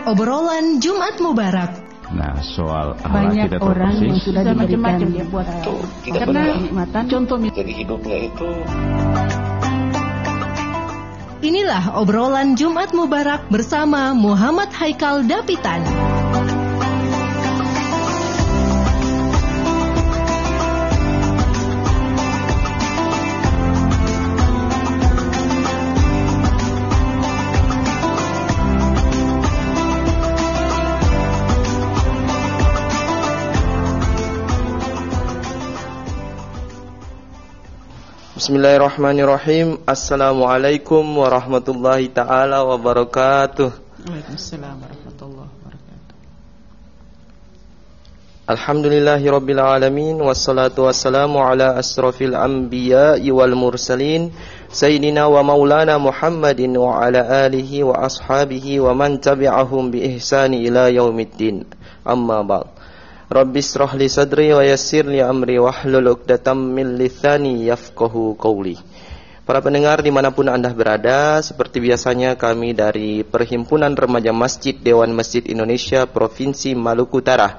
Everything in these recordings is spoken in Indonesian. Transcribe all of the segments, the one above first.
Obrolan Jumat Mubarak. Nah, soal akhlak banyak kita orang persis. yang sudah macam-macam dia buat karena kenikmatan contoh jadi hidupnya itu. Inilah obrolan Jumat Mubarak bersama Muhammad Haikal Dapitan. Bismillahirrahmanirrahim. Assalamualaikum warahmatullahi ta'ala wabarakatuh. Waalaikumsalam warahmatullahi wabarakatuh. Alhamdulillahi rabbil alamin. Wassalatu wassalamu ala asrafil anbiya'i wal mursalin Sayyidina wa maulana Muhammadin wa ala alihi wa ashabihi wa man tabi'ahum bi ihsani ila yaumiddin. Amma ba'd. Rabbi israh li sadri wa yassir li amri wahlul 'uqdatam min lisani yafqahu qawli. Para pendengar dimanapun Anda berada, seperti biasanya kami dari Perhimpunan Remaja Masjid Dewan Masjid Indonesia Provinsi Maluku Utara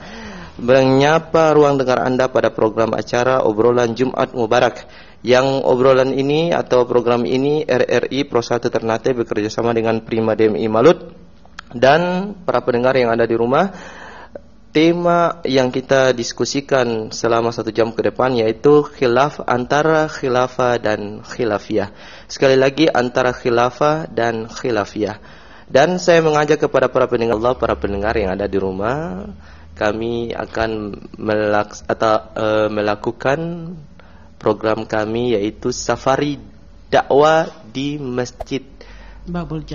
menyapa ruang dengar Anda pada program acara Obrolan Jumat Mubarak, yang obrolan ini atau program ini RRI Pro 1 Ternate bekerjasama dengan Prima DMI Malut. Dan para pendengar yang ada di rumah, tema yang kita diskusikan selama 1 jam ke depan yaitu antara khilafah dan khilafiyah. Sekali lagi, antara khilafah dan khilafiyah. Dan saya mengajak kepada para pendengar yang ada di rumah, kami akan melakukan program kami yaitu safari dakwah di Masjid Babul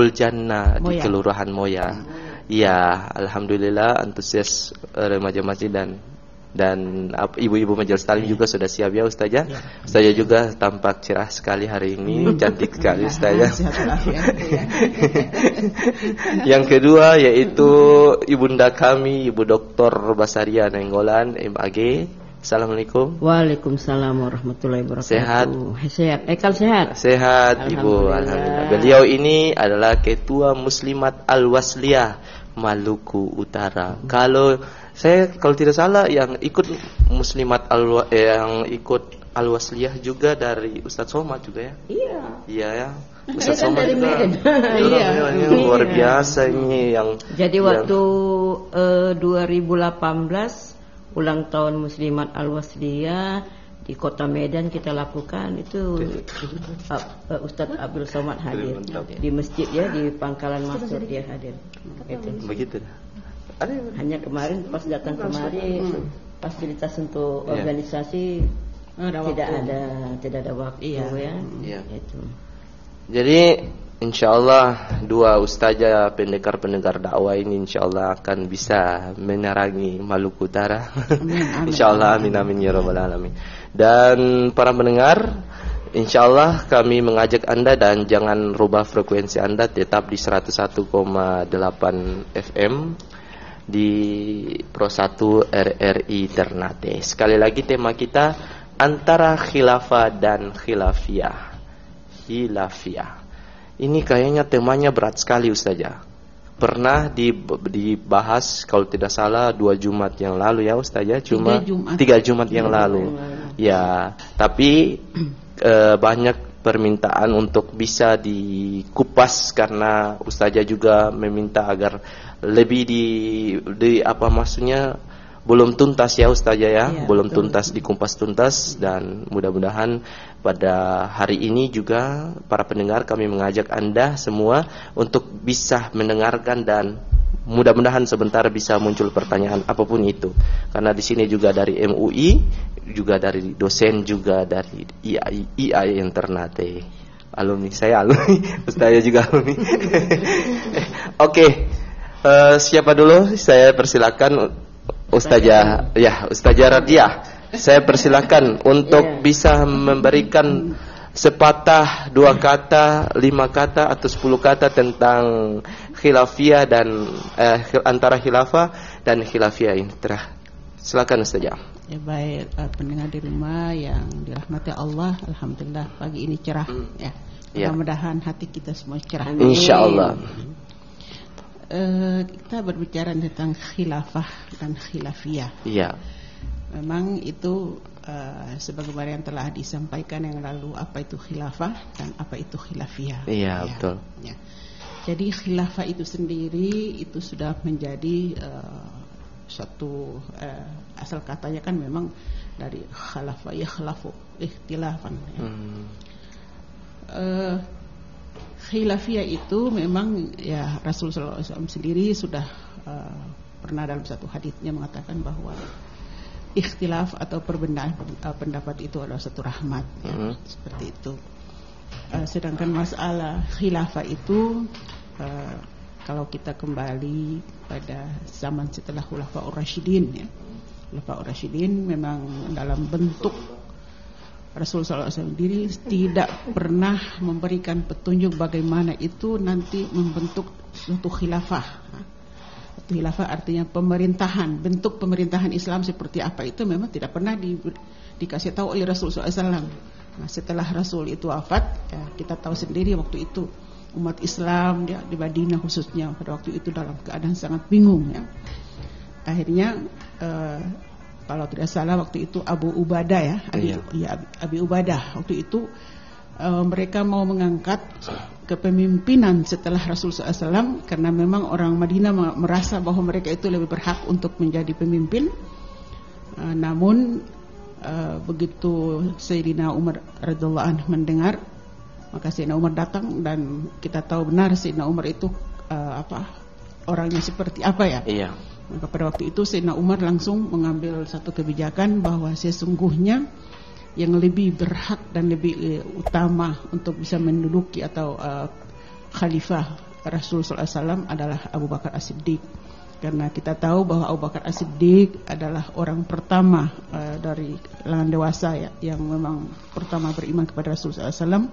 Jannah di Kelurahan Moya. Ya, alhamdulillah antusias remaja masjid dan ibu-ibu majelis taklim juga sudah siap ya Ustazah. Ustazah juga tampak cerah sekali hari ini, cantik sekali Ustazah. Yang kedua yaitu ibunda kami, Ibu Dr. Basaria Nenggolan MAG. Assalamualaikum. Waalaikumsalam warahmatullahi wabarakatuh. Sehat? Sehat. Ekal sehat? Sehat, Ibu. Alhamdulillah. Beliau ini adalah Ketua Muslimat Al-Wasliyah Maluku Utara. Kalau tidak salah yang ikut Muslimat yang ikut Al-Wasliyah juga dari Ustadz Somad juga ya? Iya. Iya ya. Ustadz Somad dari juga. Medan. Luar biasa ini yang. Jadi waktu 2018 ulang tahun Muslimat Al-Wasliyah di Kota Medan kita lakukan itu, Ustadz Abdul Somad hadir di masjid ya, di pangkalan masuk dia hadir. Begitu. Hanya kemarin pas datang kemari fasilitas untuk organisasi tidak ada waktu ya. Itu. Jadi insyaallah dua ustazah pendekar dakwah ini insyaallah akan bisa menerangi Maluku Utara. Insyaallah, amin amin ya rabbal alamin. Dan para pendengar, insyaallah kami mengajak Anda dan jangan rubah frekuensi Anda, tetap di 101,8 FM di Pro 1 RRI Ternate. Sekali lagi tema kita antara khilafah dan khilafiyah. Ini kayaknya temanya berat sekali Ustazah. Pernah dibahas kalau tidak salah 2 Jumat yang lalu ya Ustazah, cuma 3 Jumat yang lalu. Ya, tapi banyak permintaan untuk bisa dikupas karena Ustazah juga meminta agar lebih belum tuntas ya Ustazah ya, belum tuntas, dikupas tuntas. Dan mudah-mudahan pada hari ini juga para pendengar kami mengajak Anda semua untuk bisa mendengarkan dan mudah-mudahan sebentar bisa muncul pertanyaan apapun itu. Karena di sini juga dari MUI, juga dari dosen, juga dari IAI Ternate. Alumni, saya alumni, Ustazah juga alumni. Oke. Siapa dulu? Saya persilakan Ustazah Radiah. Saya persilakan untuk bisa memberikan sepatah, 2 kata, 5 kata atau 10 kata tentang khilafiyah dan antara khilafah dan khilafiyah ini. Silakan Ustazah. Ya baik pendengar di rumah yang dirahmati Allah, alhamdulillah pagi ini cerah ya. Mudah-mudahan hati kita semua cerah. Insyaallah. Kita berbicara tentang khilafah dan khilafiyah. Iya. Memang itu sebagaimana yang telah disampaikan yang lalu, apa itu khilafah dan apa itu khilafiyah. Iya, betul. Ya. Jadi khilafah itu sendiri itu sudah menjadi suatu asal katanya kan memang dari khalafa ya khalafu ikhtilafan ya. Khilafiyah itu memang ya Rasul sallallahu alaihi wasallam sendiri sudah pernah dalam satu hadisnya mengatakan bahwa ikhtilaf atau perbedaan pendapat itu adalah satu rahmat ya, seperti itu. Sedangkan masalah khilafah itu kalau kita kembali pada zaman setelah Khulafaur Rasyidin ya. Khulafaur Rasyidin memang dalam bentuk Rasulullah SAW sendiri tidak pernah memberikan petunjuk bagaimana itu nanti membentuk suatu khilafah. Khilafah artinya pemerintahan, bentuk pemerintahan Islam seperti apa itu memang tidak pernah dikasih tahu oleh Rasulullah SAW. Nah, setelah Rasul itu wafat, ya, kita tahu sendiri waktu itu umat Islam ya, di Madinah khususnya pada waktu itu dalam keadaan sangat bingung ya. Akhirnya kalau tidak salah waktu itu Abu Ubadah ya, Abi Ubadah waktu itu mereka mau mengangkat kepemimpinan setelah Rasulullah SAW karena memang orang Madinah merasa bahwa mereka itu lebih berhak untuk menjadi pemimpin. Namun begitu Sayyidina Umar radhiyallahu anhu mendengar, maka Sayyidina Umar datang dan kita tahu benar Sayyidina Umar itu orangnya seperti apa ya. Iya. Maka pada waktu itu Sayyidina Umar langsung mengambil satu kebijakan bahwa sesungguhnya yang lebih berhak dan lebih utama untuk bisa menduduki atau khalifah Rasulullah SAW adalah Abu Bakar As-Siddiq. Karena kita tahu bahwa Abu Bakar As-Siddiq adalah orang pertama dari kalangan dewasa ya, yang memang pertama beriman kepada Rasulullah SAW.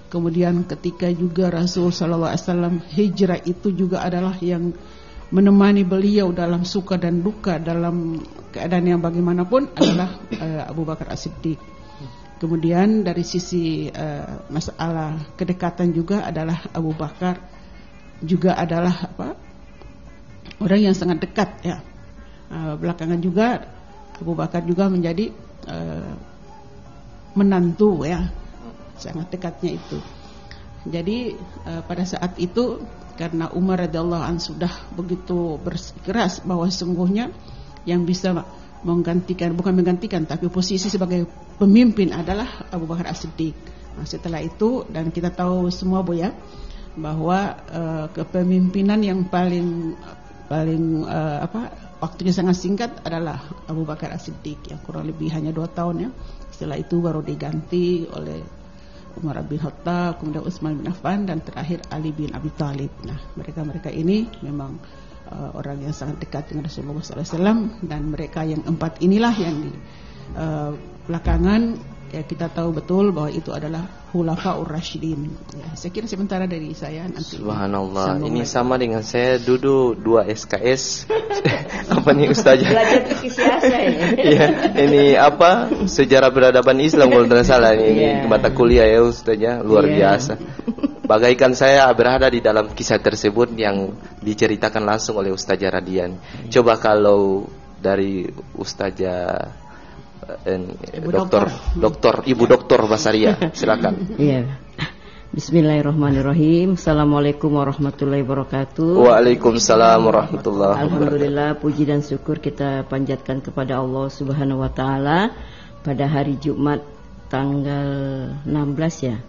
Kemudian ketika juga Rasulullah SAW hijrah itu juga adalah yang menemani beliau dalam suka dan duka dalam keadaan yang bagaimanapun adalah Abu Bakar As-Siddiq. Kemudian dari sisi masalah kedekatan juga adalah Abu Bakar juga adalah orang yang sangat dekat ya. Belakangan juga Abu Bakar juga menjadi menantu ya, sangat dekatnya itu. Jadi pada saat itu karena Umar radhiyallahu anhu sudah begitu bersikeras bahwa sesungguhnya yang bisa menggantikan, bukan menggantikan tapi posisi sebagai pemimpin adalah Abu Bakar As-Siddiq. Nah, setelah itu dan kita tahu semua Bu ya bahwa kepemimpinan yang paling waktunya sangat singkat adalah Abu Bakar As-Siddiq yang kurang lebih hanya 2 tahun ya. Setelah itu baru diganti oleh Umar bin Khattab, kemudian Utsman bin Affan dan terakhir Ali bin Abi Thalib. Nah, mereka ini memang orang yang sangat dekat dengan Rasulullah SAW dan mereka yang 4 inilah yang di belakangan ya kita tahu betul bahwa itu adalah Khulafaur Rasyidin. Ya, saya kira sementara dari saya nanti. Subhanallah, ini sama dengan saya duduk 2 SKS. Apa nih Ustazah? Belajar fikih siasa ya. Iya, ini sejarah peradaban Islam kalau tidak salah ini mata kuliah ya Ustazah, luar biasa. Bagaikan saya berada di dalam kisah tersebut yang diceritakan langsung oleh Ustazah Radian. Coba kalau dari Ustazah Ibu Doktor Basaria, silakan. Iya. Bismillahirrahmanirrahim. Assalamualaikum warahmatullahi wabarakatuh. Waalaikumsalam warahmatullahi wabarakatuh. Alhamdulillah, puji dan syukur kita panjatkan kepada Allah Subhanahu wa taala pada hari Jumat tanggal 16 ya.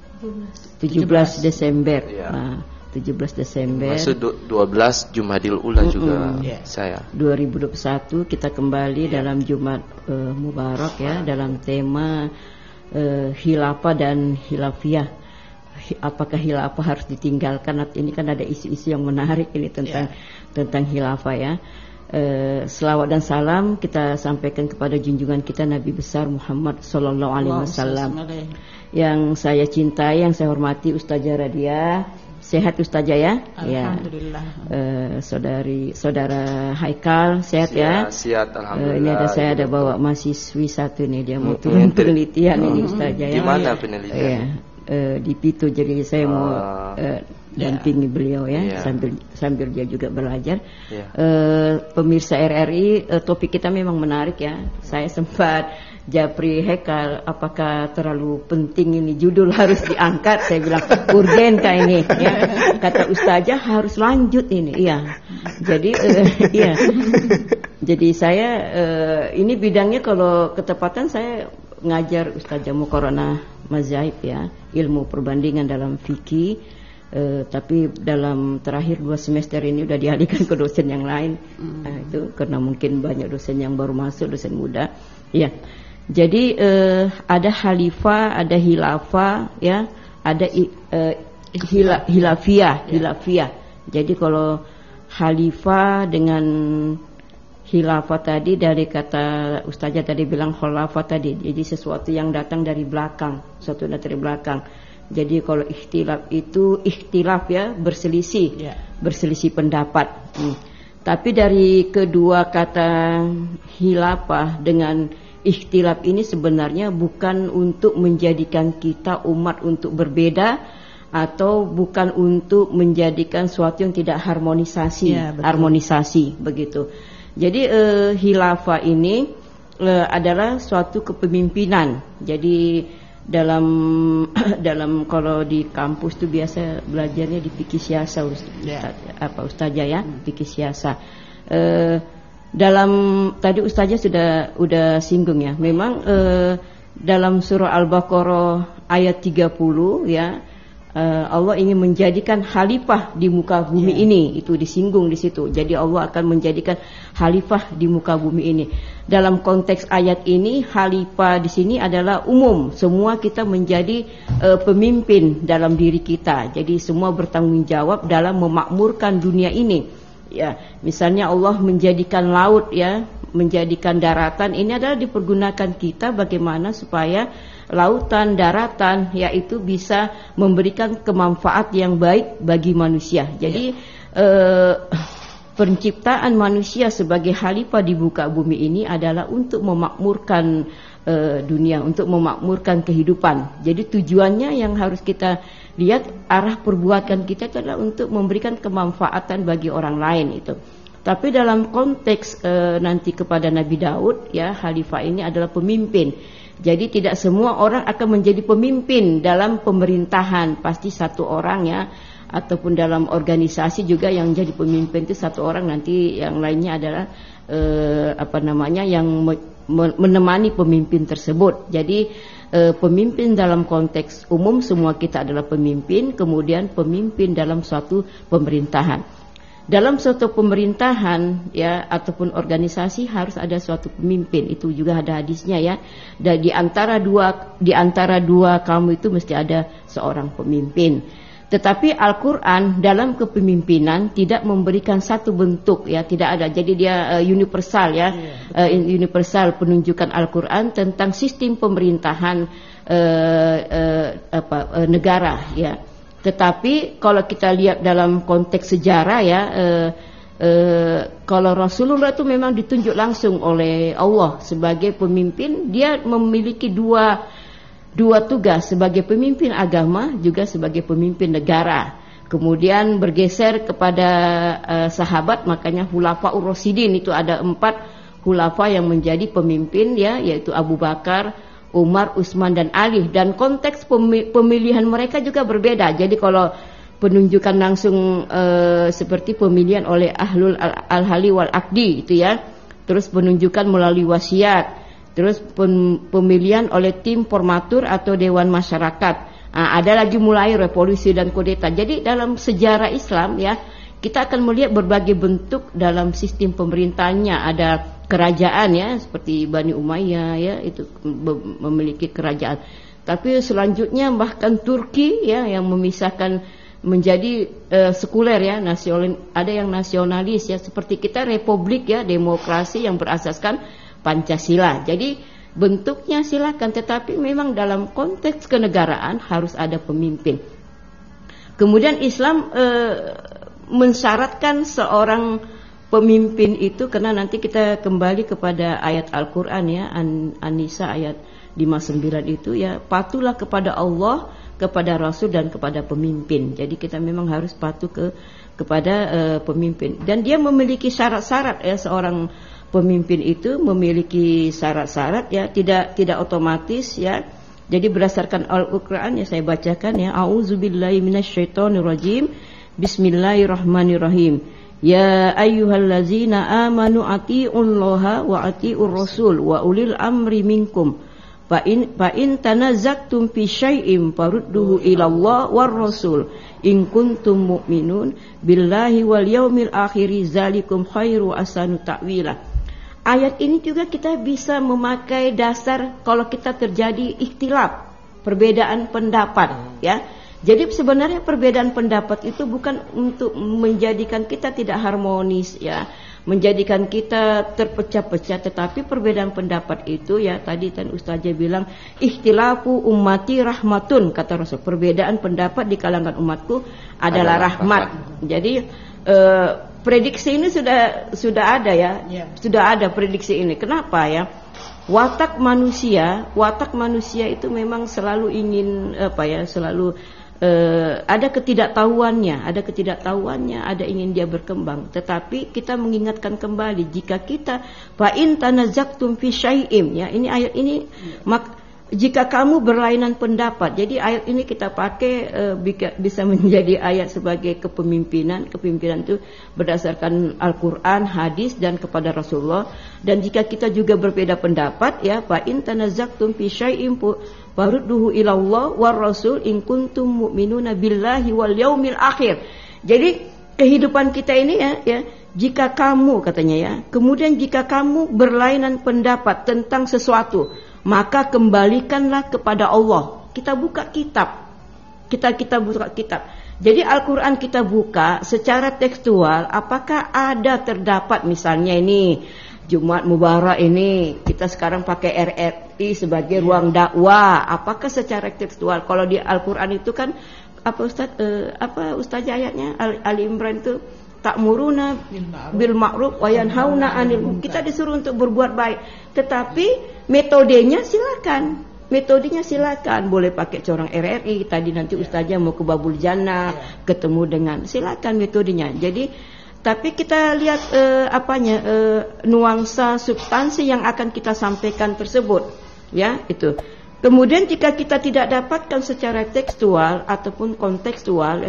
17 Desember. Ya. Nah, 17 Desember. Maksud 12 Jumadil Ula juga saya. 2021 kita kembali dalam Jumat Mubarak ya, dalam tema khilafah dan khilafiyah. Apakah khilafah harus ditinggalkan? Ini kan ada isu-isu yang menarik ini tentang khilafah ya. selawat dan salam kita sampaikan kepada junjungan kita Nabi besar Muhammad sallallahu alaihi wasallam. Yang saya cintai, yang saya hormati Ustazah Radia. Sehat Ustazah ya? Alhamdulillah. Saudara Haikal sehat ya? Sehat alhamdulillah. Ini saya ada bawa mahasiswi satu nih, dia mau turun penelitian ini Ustazah ya. Di mana penelitian? Di Pitu, jadi saya mau dampingi beliau ya, sambil dia juga belajar. Pemirsa RRI, topik kita memang menarik ya. Saya sempat Japri Haikal, apakah terlalu penting ini judul harus diangkat? Saya bilang urgen kah ini? Ya. Kata Ustazah harus lanjut ini. Iya. Jadi Jadi saya ini bidangnya kalau ketepatan saya ngajar Ustazah Muqaranah Mazahib ya, ilmu perbandingan dalam fikih. Tapi dalam terakhir 2 semester ini udah dialihkan ke dosen yang lain. Itu karena mungkin banyak dosen yang baru masuk, dosen muda. Ya. Jadi ada khalifah, ada hilafah, ya, ada hilafiyah. Jadi kalau khalifah dengan hilafah tadi dari kata Ustazah tadi bilang khalafah tadi, jadi sesuatu yang datang dari belakang, sesuatu dari belakang. Jadi kalau ikhtilaf itu ikhtilaf ya, berselisih pendapat. Tapi dari kedua kata hilafah dengan ikhtilaf ini sebenarnya bukan untuk menjadikan kita umat untuk berbeda atau bukan untuk menjadikan sesuatu yang tidak harmonisasi begitu. Jadi khilafah ini adalah suatu kepemimpinan. Jadi dalam kalau di kampus itu biasa belajarnya di fikih siasa Ustazah ya, fikih siasa. Dalam tadi Ustazah sudah singgung ya. Memang dalam surah Al-Baqarah ayat 30 ya, Allah ingin menjadikan khalifah di muka bumi ini, itu disinggung di situ. Jadi Allah akan menjadikan khalifah di muka bumi ini. Dalam konteks ayat ini khalifah di sini adalah umum, semua kita menjadi pemimpin dalam diri kita. Jadi semua bertanggung jawab dalam memakmurkan dunia ini. Ya, misalnya Allah menjadikan laut ya, menjadikan daratan, ini adalah dipergunakan kita bagaimana supaya lautan, daratan yaitu bisa memberikan kemanfaat yang baik bagi manusia. Jadi penciptaan manusia sebagai khalifah di muka bumi ini adalah untuk memakmurkan dunia, untuk memakmurkan kehidupan. Jadi tujuannya yang harus kita lihat, arah perbuatan kita adalah untuk memberikan kemanfaatan bagi orang lain itu. Tapi dalam konteks nanti kepada Nabi Daud ya, khalifah ini adalah pemimpin. Jadi tidak semua orang akan menjadi pemimpin dalam pemerintahan, pasti satu orang ya, ataupun dalam organisasi juga yang jadi pemimpin itu satu orang, nanti yang lainnya adalah yang menemani pemimpin tersebut. Jadi pemimpin dalam konteks umum semua kita adalah pemimpin, kemudian pemimpin dalam suatu pemerintahan. Dalam suatu pemerintahan ya ataupun organisasi harus ada suatu pemimpin, itu juga ada hadisnya ya. Dan di antara dua kamu itu mesti ada seorang pemimpin. Tetapi Al-Quran dalam kepemimpinan tidak memberikan satu bentuk ya, tidak ada. Jadi dia universal ya, universal penunjukan Al-Quran tentang sistem pemerintahan negara ya. Tetapi kalau kita lihat dalam konteks sejarah ya, kalau Rasulullah itu memang ditunjuk langsung oleh Allah sebagai pemimpin, dia memiliki dua tugas, sebagai pemimpin agama juga sebagai pemimpin negara. Kemudian bergeser kepada sahabat, makanya Khulafaur Rasyidin itu ada 4 khulafa yang menjadi pemimpin ya, yaitu Abu Bakar, Umar, Utsman dan Ali. Dan konteks pemilihan mereka juga berbeda. Jadi kalau penunjukan langsung seperti pemilihan oleh ahlul al-hali wal aqdi itu ya, terus penunjukan melalui wasiat, terus pemilihan oleh tim formatur atau dewan masyarakat. Ada lagi mulai revolusi dan kudeta. Jadi dalam sejarah Islam ya, kita akan melihat berbagai bentuk dalam sistem pemerintahannya. Ada kerajaan ya, seperti Bani Umayyah ya, itu memiliki kerajaan. Tapi selanjutnya bahkan Turki ya, yang memisahkan menjadi sekuler ya, ada yang nasionalis ya, seperti kita republik ya, demokrasi yang berasaskan Pancasila. Jadi bentuknya silakan, tetapi memang dalam konteks kenegaraan harus ada pemimpin. Kemudian Islam mensyaratkan seorang pemimpin itu, karena nanti kita kembali kepada ayat Al-Quran ya, An-Nisa ayat 59 itu ya, patuhlah kepada Allah, kepada Rasul dan kepada pemimpin. Jadi kita memang harus patuh kepada pemimpin. Dan dia memiliki syarat-syarat ya, seorang pemimpin itu memiliki syarat-syarat ya, tidak otomatis ya. Jadi berdasarkan Al-Quran ya, saya bacakan ya, A'udzubillahi minasyaitonirrajim. Bismillahirrahmanirrahim. Ya ayyuhallazina amanu atiiullaha wa atiiur rasul wa ulil amri minkum. Fa in tanazza'tum fi syai'in farudduhu ila Allah war rasul in kuntum mu'minun billahi wal yaumil akhir zalikum khairu asanu ta'wila. Ayat ini juga kita bisa memakai dasar kalau kita terjadi ikhtilaf, perbedaan pendapat ya. Jadi sebenarnya perbedaan pendapat itu bukan untuk menjadikan kita tidak harmonis ya, menjadikan kita terpecah-pecah, tetapi perbedaan pendapat itu ya, tadi kan Ustazah bilang ikhtilafu ummati rahmatun, kata Rasul. Perbedaan pendapat di kalangan umatku adalah rahmat. Jadi prediksi ini sudah ada ya, sudah ada prediksi ini. Kenapa ya? Watak manusia itu memang selalu ingin selalu ada ketidaktahuannya, ada ingin dia berkembang. Tetapi kita mengingatkan kembali, jika kita fa in tanazza'tum fi syai'in ya, ini ayat ini jika kamu berlainan pendapat. Jadi ayat ini kita pakai bisa menjadi ayat sebagai kepemimpinan itu berdasarkan Al-Qur'an, hadis dan kepada Rasulullah. Dan jika kita juga berbeda pendapat ya, fa in tanazza'tum fi syai'in farudduhu ila Allah war rasul in kuntum mu'minuna billahi wal yaumil akhir. Jadi kehidupan kita ini ya, jika kamu katanya ya, kemudian jika kamu berlainan pendapat tentang sesuatu, maka kembalikanlah kepada Allah. Kita buka kitab. Kita buka kitab. Jadi Al-Qur'an kita buka secara tekstual, apakah ada terdapat misalnya ini Jumat Mubarak ini kita sekarang pakai RRI sebagai ruang dakwah. Apakah secara tekstual? Kalau di Al-Qur'an itu kan Ustaz ayatnya Ali Imran itu ta'muruna bil ma'ruf wa yanhauna 'anil munkar. Kita disuruh untuk berbuat baik. Tetapi metodenya silakan. Boleh pakai corong RRI. Tadi nanti Ustazah mau ke Babul Jannah, ketemu dengan, silakan metodenya. Jadi tapi kita lihat nuansa substansi yang akan kita sampaikan tersebut ya, itu. Kemudian jika kita tidak dapatkan secara tekstual ataupun kontekstual,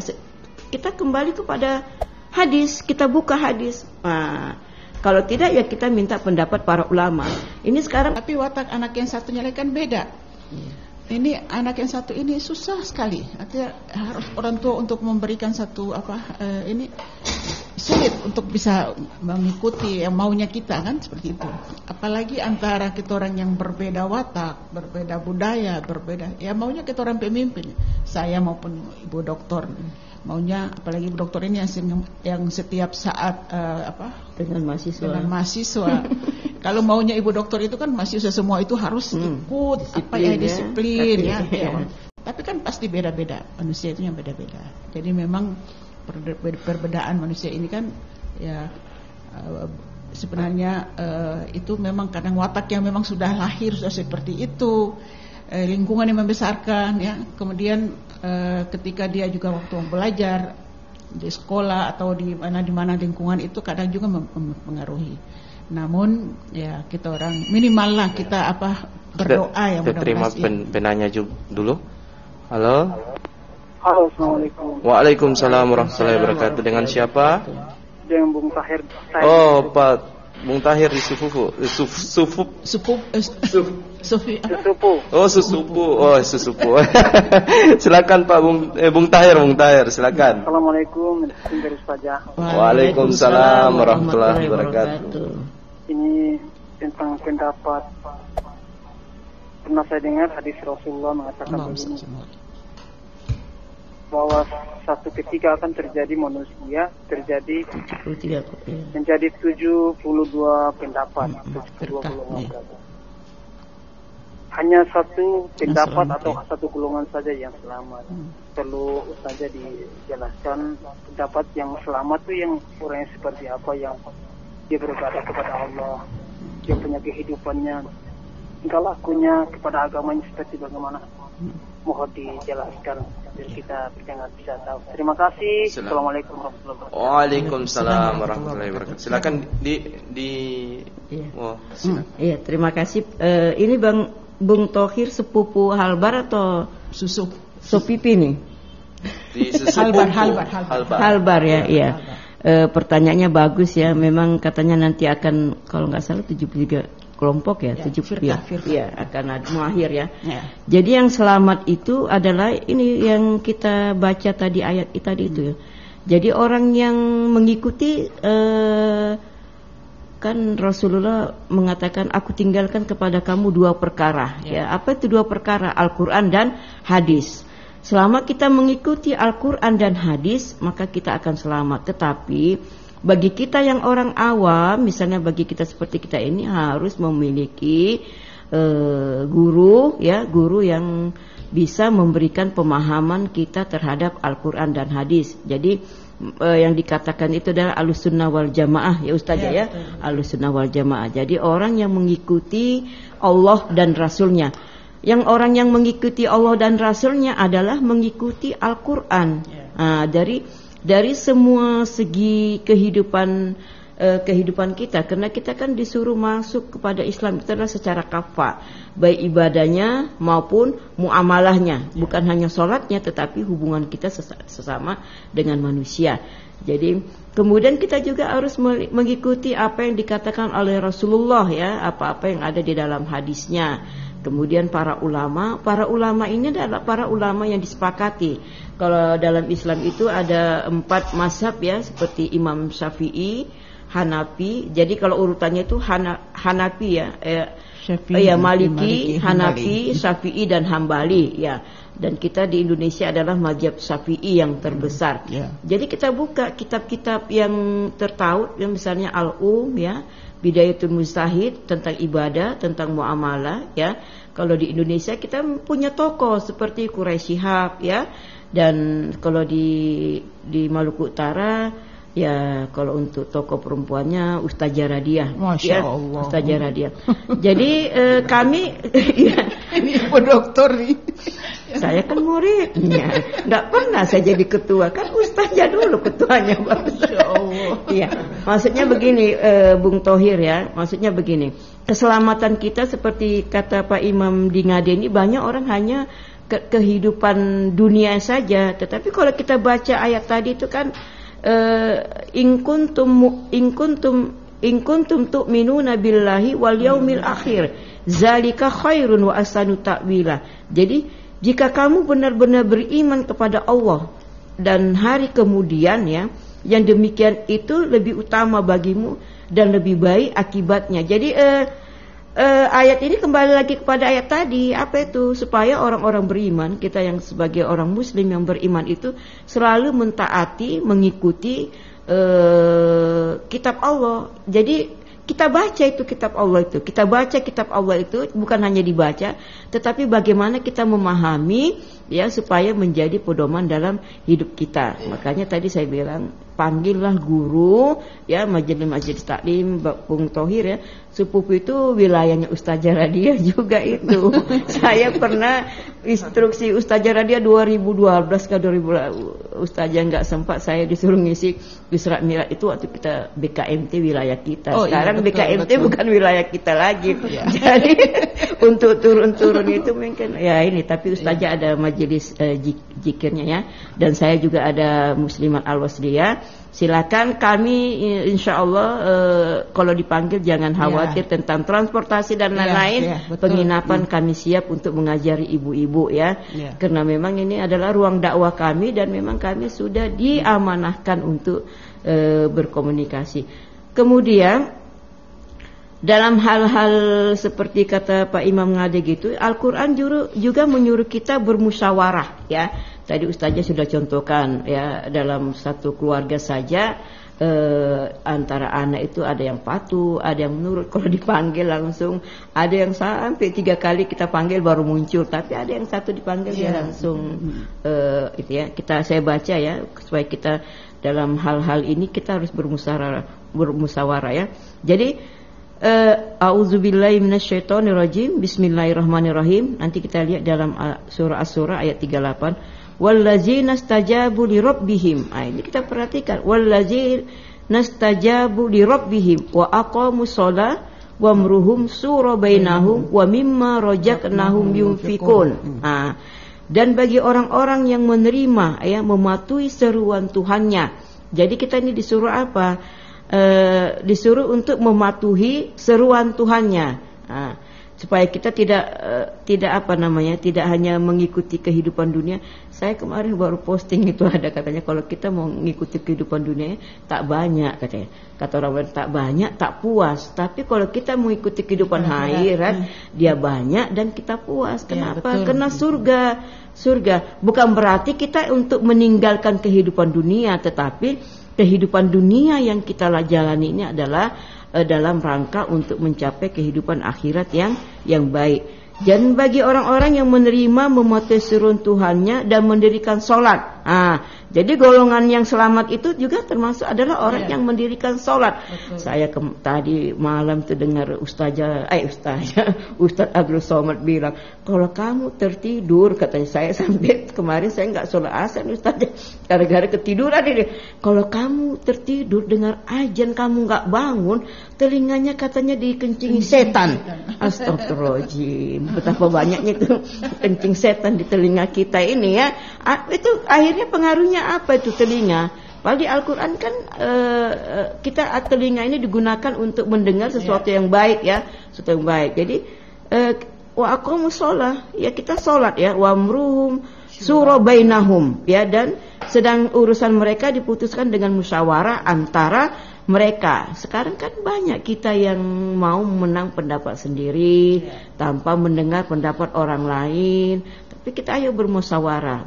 kita kembali kepada hadis, kita buka hadis. Nah, kalau tidak ya kita minta pendapat para ulama. Ini sekarang tapi watak anak yang satunya lagi kan beda. Ini anak yang satu ini susah sekali. Artinya harus orang tua untuk memberikan satu ini sulit untuk bisa mengikuti yang maunya kita kan, seperti itu. Apalagi antara kita orang yang berbeda watak, berbeda budaya, berbeda. Ya maunya kita orang pemimpin. Saya maupun Ibu Doktor maunya, apalagi Ibu Doktor ini yang setiap saat dengan mahasiswa. Kalau maunya Ibu Doktor itu kan mahasiswa semua itu harus ikut disiplin ya. Tapi kan pasti beda-beda, manusia itu yang beda-beda. Jadi memang perbedaan manusia ini kan ya sebenarnya itu memang kadang watak yang memang sudah lahir sudah seperti itu, lingkungan yang membesarkan ya. Kemudian ketika dia juga waktu belajar di sekolah atau di mana lingkungan itu kadang juga mempengaruhi. Namun ya kita orang minimal lah kita berdoa ya. Kita terima penanya dulu. Halo. Halo, assalamualaikum. Waalaikumsalam warahmatullahi wabarakatuh. Dengan siapa? Dengan Bung Tahir. Oh, Pak Bung Tahir di Sufupu. Oh, Susupu. Silakan Pak Bung Tahir, silakan. Assalamualaikum dari Ustazah. Waalaikumsalam warahmatullahi wabarakatuh. Ini tentang pendapat. Pernah saya dengar hadis Rasulullah mengatakan begini. bahwa satu ketika akan terjadi manusia menjadi 72 pendapat, 72 golongan. Hanya satu pendapat atau satu golongan saja yang selamat. Perlu saja dijelaskan pendapat yang selamat itu yang orangnya seperti apa, yang dia beribadah kepada Allah, dia punya kehidupannya, tingkah lakunya kepada agamanya seperti bagaimana. Mohon dijelaskan biar kita bisa tahu. Terima kasih. Assalamualaikum warahmatullahi wabarakatuh. Waalaikumsalam warahmatullahi wabarakatuh. Silakan silakan. Iya, terima kasih. Ini Bung Thohir sepupu Halbar atau Sopipi nih? Halbar ya, iya. Pertanyaannya bagus ya. Memang katanya nanti akan kalau nggak salah 73 kelompok ya, 70 ya akan mengakhir ya. Jadi yang selamat itu adalah ini yang kita baca tadi ayat tadi itu ya. Jadi orang yang mengikuti kan Rasulullah mengatakan aku tinggalkan kepada kamu 2 perkara ya. Apa itu 2 perkara? Al-Qur'an dan hadis. Selama kita mengikuti Al-Qur'an dan hadis maka kita akan selamat. Tetapi bagi kita yang orang awam, misalnya bagi kita seperti kita ini harus memiliki guru yang bisa memberikan pemahaman kita terhadap Al-Qur'an dan hadis. Jadi yang dikatakan itu adalah Ahlussunnah wal Jamaah ya Ustaz ya. Ahlussunnah wal Jamaah. Jadi orang yang mengikuti Allah dan Rasulnya. Yang orang yang mengikuti Allah dan Rasulnya adalah mengikuti Al-Qur'an. Dari semua segi kehidupan kita, karena kita kan disuruh masuk kepada Islam itu adalah secara kafah, baik ibadahnya maupun muamalahnya, bukan hanya sholatnya tetapi hubungan kita sesama dengan manusia. Jadi kemudian kita juga harus mengikuti apa yang dikatakan oleh Rasulullah ya, apa-apa yang ada di dalam hadisnya. Kemudian para ulama ini adalah para ulama yang disepakati. Kalau dalam Islam itu ada 4 mazhab ya, seperti Imam Syafi'i, Hanafi. Jadi kalau urutannya itu Hanafi ya, Maliki, Hanafi, Syafi'i dan Hambali ya. Dan kita di Indonesia adalah mazhab Syafi'i yang terbesar. Jadi kita buka kitab-kitab yang tertaut, yang misalnya ya, Bidayatul Mujtahid tentang ibadah, tentang muamalah ya. Kalau di Indonesia kita punya tokoh seperti Quraisy Shihab ya. Dan kalau di Maluku Utara ya, kalau untuk tokoh perempuannya Ustazah Radiah. Masya Allah. Ustazah Radiah. Jadi kami ya, ini dokter nih. Saya kan muridnya, nggak pernah saya jadi ketua, kan Ustazah dulu ketuanya. Masya Allah. Iya, maksudnya begini, Bung Thohir ya, maksudnya begini, keselamatan kita seperti kata Pak Imam di Ngade ini, banyak orang hanya kehidupan dunia saja, tetapi kalau kita baca ayat tadi itu kan in kuntum tu'minuna billahi wal yaumil akhir zalika khairun wa ahsanu ta'wila. Jadi jika kamu benar-benar beriman kepada Allah dan hari kemudian ya, yang demikian itu lebih utama bagimu dan lebih baik akibatnya. Jadi ayat ini kembali lagi kepada ayat tadi, apa itu? Supaya orang-orang beriman, kita yang sebagai orang muslim yang beriman itu selalu mentaati, mengikuti kitab Allah. Jadi kita baca itu kitab Allah itu. Kita baca kitab Allah itu bukan hanya dibaca, tetapi bagaimana kita memahami ya, supaya menjadi pedoman dalam hidup kita. Makanya tadi saya bilang, panggillah guru ya, majelis taklim Bung Thohir ya. Sepupu itu wilayahnya Ustazah Radiah juga itu. Saya pernah instruksi Ustazah Radiah 2012 ke 2000, Ustazah nggak sempat, saya disuruh ngisi Isra Mi'raj itu waktu kita BKMT wilayah kita. Sekarang BKMT bukan wilayah kita lagi. Jadi untuk turun-turun itu mungkin ya ini, tapi Ustazah ada majelis zikirnya ya, dan saya juga ada Muslimat Al-Wasliyah. Silakan, kami insyaallah kalau dipanggil jangan khawatir tentang transportasi dan lain-lain. Penginapan kami siap untuk mengajari ibu-ibu ya. Karena memang ini adalah ruang dakwah kami dan memang kami sudah diamanahkan untuk berkomunikasi. Kemudian dalam hal-hal seperti kata Pak Imam Ngade gitu, Al-Quran juga menyuruh kita bermusyawarah ya. Tadi Ustazah sudah contohkan ya, dalam satu keluarga saja antara anak itu ada yang patuh, ada yang menurut kalau dipanggil langsung, ada yang sampai 3 kali kita panggil baru muncul, tapi ada yang satu dipanggil dia langsung itu ya. Saya baca ya, supaya kita dalam hal-hal ini kita harus bermusyawarah ya. Jadi A'udzubillahi minasyaitonirrajim. Bismillahirrahmanirrahim. Nanti kita lihat dalam surah As-Surah ayat 38. Wallazina stajabu li rabbihim. Ini kita perhatikan. Wallazina stajabu li rabbihim wa aqamus shalah wa amruhum shura bainahum wa mimma razaqnahum yunfikun. Dan bagi orang-orang yang menerima ya, mematuhi seruan Tuhannya. Jadi kita ini disuruh apa? Disuruh untuk mematuhi seruan Tuhannya. Supaya kita tidak hanya mengikuti kehidupan dunia. Saya kemarin baru posting itu, ada katanya kalau kita mau mengikuti kehidupan dunia tak banyak katanya. Kata orang tak banyak tak puas. Tapi kalau kita mengikuti kehidupan akhirat dia banyak dan kita puas. Kenapa? Karena surga bukan berarti kita untuk meninggalkan kehidupan dunia, tetapi kehidupan dunia yang kita jalani ini adalah dalam rangka untuk mencapai kehidupan akhirat yang baik. Dan bagi orang-orang yang menerima, mematuhi seruan Tuhannya dan mendirikan sholat. Jadi golongan yang selamat itu juga termasuk adalah orang yang mendirikan sholat. Betul. Saya tadi malam tuh dengar Ustaz Abdul Somad bilang, kalau kamu tertidur, katanya, saya sampai kemarin saya nggak sholat asar Ustaz, gara-gara ketiduran ini. Kalau kamu tertidur dengar azan kamu nggak bangun, telinganya katanya dikencingi setan. Astagfirullahaladzim. Betapa banyaknya itu kencing setan di telinga kita ini ya. Itu akhirnya pengaruhnya apa itu telinga? Padahal di Al-Quran kan kita telinga ini digunakan untuk mendengar sesuatu yang baik ya, sesuatu yang baik. Jadi wa aqamus shalah, ya kita salat ya, wa amruhum shura bainahum ya, dan sedang urusan mereka diputuskan dengan musyawarah antara mereka. Sekarang kan banyak kita yang mau menang pendapat sendiri tanpa mendengar pendapat orang lain. Tapi kita ayo bermusyawarah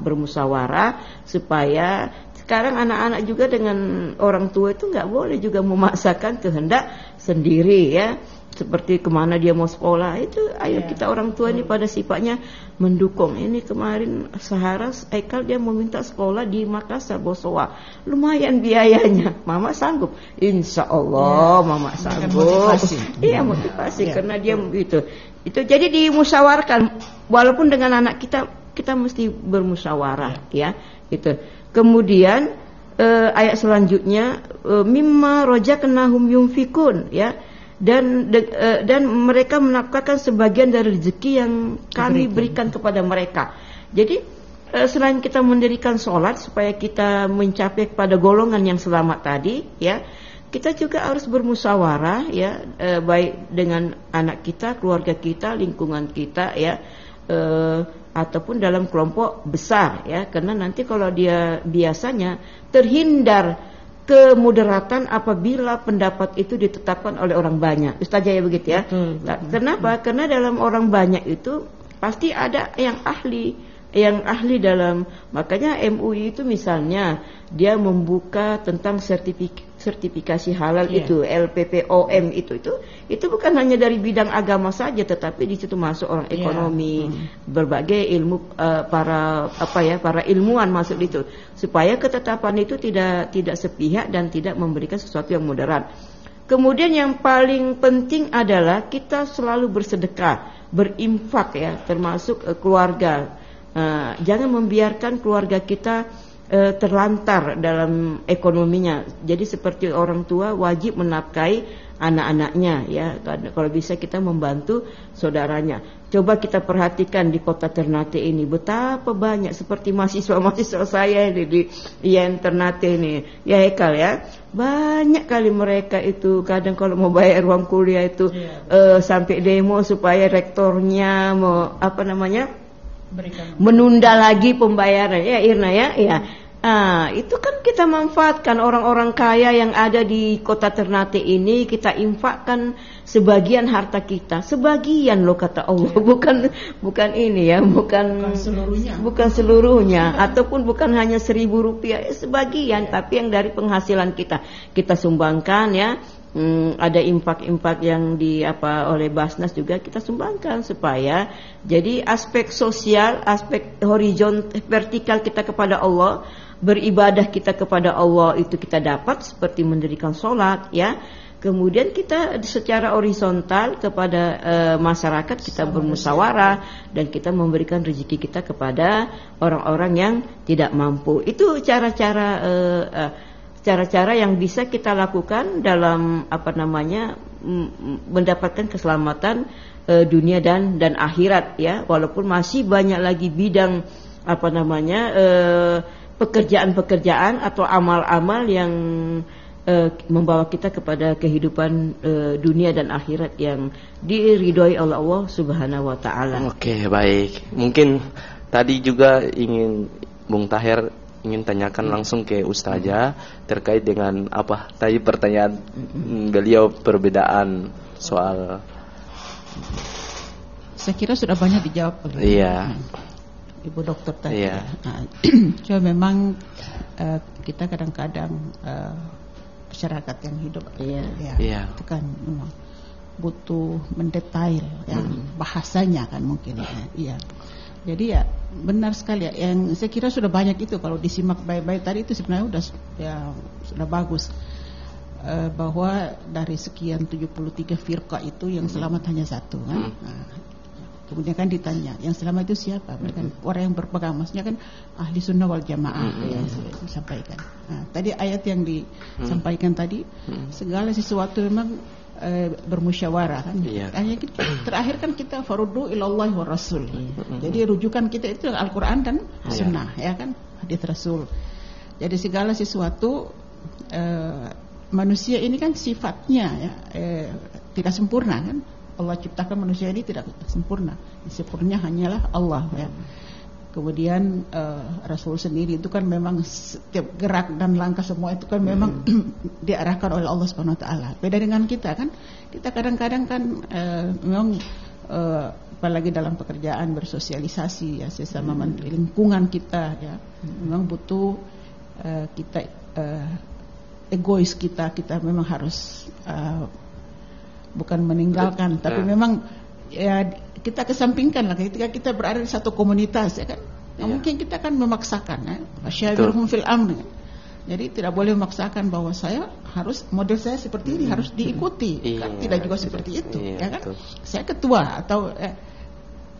supaya sekarang anak-anak juga dengan orang tua itu nggak boleh juga memaksakan kehendak sendiri ya. Seperti kemana dia mau sekolah itu, ayo kita orang tua ini pada sifatnya mendukung. Ini kemarin Saharas Aikal dia meminta sekolah di Makassar, Bosowa, lumayan biayanya, mama sanggup, insya Allah mama sanggup. Iya motivasi karena dia begitu. Itu jadi dimusyawarkan, walaupun dengan anak kita mesti bermusyawarah ya. Itu. Kemudian ayat selanjutnya mimma razaqnahum yunfikun ya. Dan mereka menafkahkan sebagian dari rezeki yang kami berikan kepada mereka. Jadi selain kita mendirikan sholat supaya kita mencapai kepada golongan yang selamat tadi, ya, kita juga harus bermusyawarah, ya, baik dengan anak kita, keluarga kita, lingkungan kita, ya, ataupun dalam kelompok besar, ya, karena nanti kalau dia biasanya terhindar kemudaratan apabila pendapat itu ditetapkan oleh orang banyak. Ustazah ya begitu ya. Betul. Kenapa? Karena dalam orang banyak itu pasti ada yang ahli dalam, makanya MUI itu misalnya dia membuka tentang sertifikasi halal itu LPPOM itu bukan hanya dari bidang agama saja, tetapi di situ masuk orang ekonomi, berbagai ilmu, para ilmuwan masuk itu, supaya ketetapan itu tidak sepihak dan tidak memberikan sesuatu yang mudarat. Kemudian yang paling penting adalah kita selalu bersedekah, berinfak ya, termasuk keluarga. Jangan membiarkan keluarga kita terlantar dalam ekonominya. Jadi seperti orang tua wajib menafkahi anak-anaknya ya. Kalau bisa kita membantu saudaranya. Coba kita perhatikan di kota Ternate ini betapa banyak seperti mahasiswa saya di Ternate ini. Ya Hekal ya. Banyak kali mereka itu kadang kalau mau bayar uang kuliah itu sampai demo supaya rektornya menunda lagi pembayaran ya Irna ya. Itu kan kita manfaatkan orang-orang kaya yang ada di kota Ternate ini, kita infakkan sebagian harta kita, sebagian loh kata Allah, bukan ini ya, bukan seluruhnya, ataupun bukan hanya 1.000 rupiah, sebagian, tapi yang dari penghasilan kita sumbangkan ya. Ada infak-infak yang oleh Basnas juga kita sumbangkan supaya jadi aspek sosial, aspek vertikal kita kepada Allah, beribadah kita kepada Allah itu kita dapat seperti mendirikan sholat ya. Kemudian kita secara horizontal kepada masyarakat kita bermusyawarah dan kita memberikan rezeki kita kepada orang-orang yang tidak mampu. Itu cara-cara yang bisa kita lakukan dalam mendapatkan keselamatan dunia dan akhirat ya, walaupun masih banyak lagi bidang pekerjaan-pekerjaan atau amal-amal yang membawa kita kepada kehidupan dunia dan akhirat yang diridhoi oleh Allah Subhanahu wa taala. Oke, baik. Mungkin tadi juga ingin Bung Taher ingin tanyakan langsung ke Ustazah terkait dengan tadi pertanyaan beliau, perbedaan soal. Saya kira sudah banyak dijawab oleh Ibu Dokter tadi. Iya. Cuma memang kita kadang-kadang masyarakat yang hidup itu kan memang butuh mendetail bahasanya kan mungkin ya. Jadi ya benar sekali ya, yang saya kira sudah banyak itu kalau disimak baik-baik tadi itu sebenarnya sudah bagus, bahwa dari sekian 73 firqah itu yang selamat hanya satu kan. Kemudian kan ditanya yang selamat itu siapa? Mereka orang yang berpegang, maksudnya kan ahli sunnah wal jamaah yang disampaikan. Tadi ayat yang disampaikan tadi, segala sesuatu memang bermusyawarah kan. Terakhir kan kita faruddu ilallahi wa rasul. Jadi rujukan kita itu Al-Qur'an dan sunnah ya kan, hadis Rasul. Jadi segala sesuatu manusia ini kan sifatnya tidak sempurna kan. Allah ciptakan manusia ini tidak sempurna. Sempurna hanyalah Allah ya. Kemudian Rasul sendiri itu kan memang setiap gerak dan langkah semua itu kan memang diarahkan oleh Allah Subhanahu wa taala. Beda dengan kita kan. Kita kadang-kadang kan memang apalagi dalam pekerjaan bersosialisasi ya sesama lingkungan kita ya. Memang butuh kita egois kita memang harus bukan meninggalkan, tapi memang ya kita kesampingkan lah ketika kita berada di satu komunitas ya kan. Mungkin kita kan memaksakan ya, masyawirhum fil amr. Jadi tidak boleh memaksakan bahwa saya harus model saya seperti ini harus diikuti. Kan tidak juga seperti itu ya kan. Saya ketua atau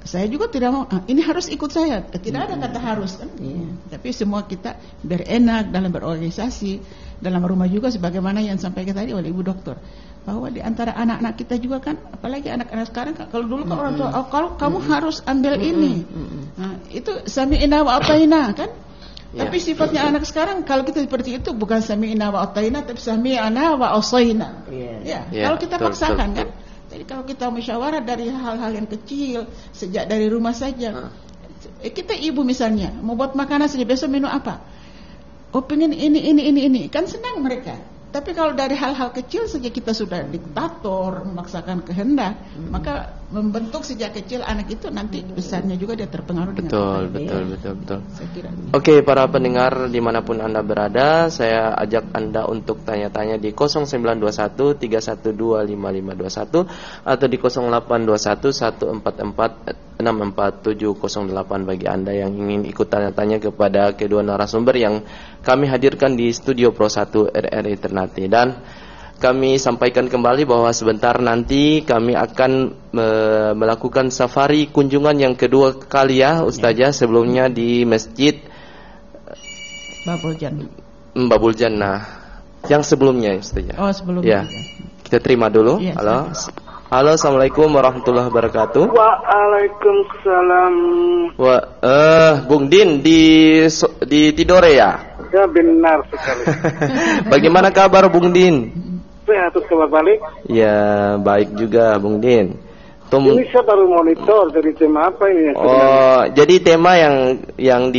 saya juga tidak mau ini harus ikut saya. Tidak ada kata harus kan. Tapi semua kita biar enak dalam berorganisasi, dalam rumah juga sebagaimana yang sampaikan tadi oleh Ibu Dokter. Bahwa di antara anak-anak kita juga kan, apalagi anak-anak sekarang kalau dulu kan orang tua kalau kamu harus ambil ini. Nah, itu sami'na wa ata'ina kan? Tapi sifatnya anak sekarang kalau kita seperti itu bukan sami'na wa ata'ina tapi sami'na wa asaina. Kalau kita paksakan kan. Jadi kalau kita musyawarah dari hal-hal yang kecil sejak dari rumah saja. Kita ibu misalnya mau buat makanan saja, besok menu apa? Oh pengen ini kan senang mereka. Tapi kalau dari hal-hal kecil saja kita sudah diktator, memaksakan kehendak, maka membentuk sejak kecil anak itu nanti besarnya juga dia terpengaruh dengan betul. Oke, para pendengar dimanapun Anda berada, saya ajak Anda untuk tanya-tanya di 0921 3125521 atau di 0821 144 64708 bagi Anda yang ingin ikut tanya-tanya kepada kedua narasumber yang kami hadirkan di Studio Pro 1 RRI Ternate. Dan kami sampaikan kembali bahwa sebentar nanti kami akan melakukan safari kunjungan yang kedua kali ya Ustazah, sebelumnya di Masjid Babul Jannah yang sebelumnya Ustazah. Oh, sebelumnya. Ya. Kita terima dulu. Ya, Halo, assalamualaikum warahmatullahi wabarakatuh. Waalaikumsalam. Bung Din di Tidore ya? Ya benar sekali. Bagaimana kabar Bung Din? Sehat, kabar balik? Ya baik juga Bung Din. Ini saya baru monitor dari tema apa ini? Jadi tema yang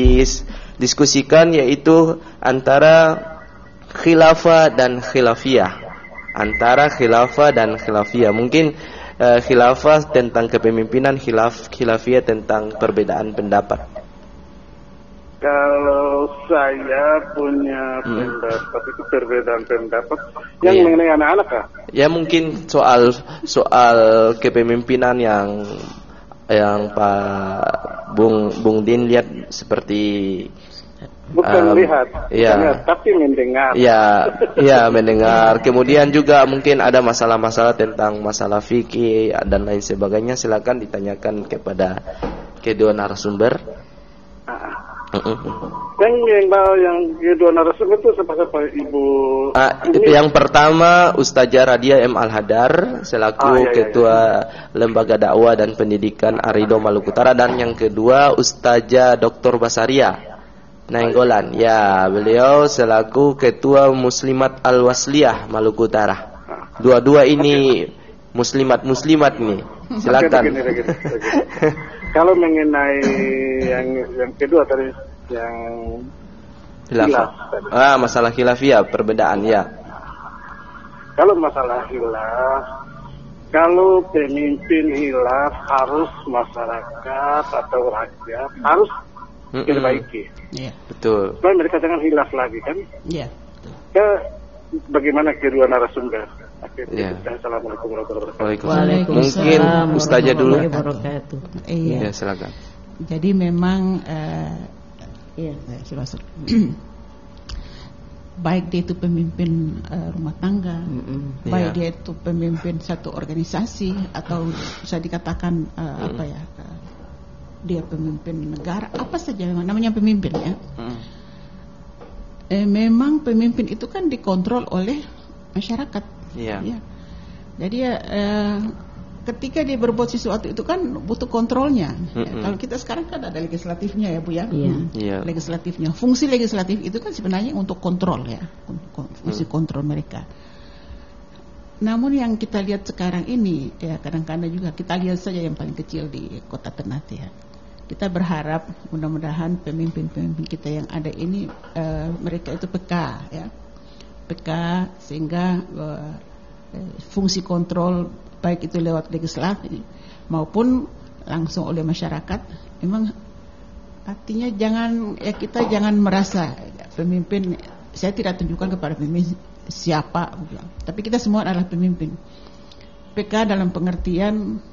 diskusikan, yaitu antara khilafah dan khilafiyah. Mungkin khilafah tentang kepemimpinan, khilafiyah tentang perbedaan pendapat. Kalau saya punya pendapat itu perbedaan pendapat yang mengenai anak-anak kah? Ya mungkin soal kepemimpinan yang Pak Bung Din lihat seperti bukan lihat, tapi mendengar. Ya, mendengar. Kemudian juga mungkin ada masalah-masalah tentang masalah fikih dan lain sebagainya. Silakan ditanyakan kepada kedua narasumber. Yang kedua narasumber itu siapa Ibu? Yang pertama Ustazah Radia M. Al-Hadar selaku Ketua Lembaga Dakwah dan Pendidikan Arido Maluku Utara, dan yang kedua Ustazah Dr. Basaria Nainggolan. Ya, beliau selaku Ketua Muslimat Al-Wasliyah Maluku Utara. Dua-dua ini muslimat nih. Silakan. Kalau mengenai yang kedua tadi yang khilaf. Masalah khilafiyah, perbedaan ya. Kalau masalah khilaf, kalau pemimpin khilaf harus masyarakat atau rakyat harus diperbaiki. Iya, betul. Supaya mereka jangan khilaf lagi kan? Iya. Bagaimana kedua narasumber? Assalamualaikum warahmatullahi wabarakatuh. Mungkin Ustazah dulu. Iya, silakan. Jadi memang baik dia itu pemimpin rumah tangga, baik dia itu pemimpin satu organisasi, atau bisa dikatakan dia pemimpin negara, apa saja namanya pemimpin ya. Memang pemimpin itu kan dikontrol oleh masyarakat. Ya. Jadi ketika dia berbuat sesuatu itu kan butuh kontrolnya. Kalau kita sekarang kan ada legislatifnya ya Bu ya. Legislatifnya, fungsi legislatif itu kan sebenarnya untuk kontrol ya, fungsi kontrol mereka. Namun yang kita lihat sekarang ini ya, kadang-kadang juga kita lihat saja yang paling kecil di Kota Ternate ya. Kita berharap mudah-mudahan pemimpin-pemimpin kita yang ada ini mereka itu peka ya. Sehingga fungsi kontrol baik itu lewat legislatif maupun langsung oleh masyarakat, memang artinya kita jangan merasa pemimpin, saya tidak tunjukkan kepada pemimpin siapa, tapi kita semua adalah pemimpin. Peka dalam pengertian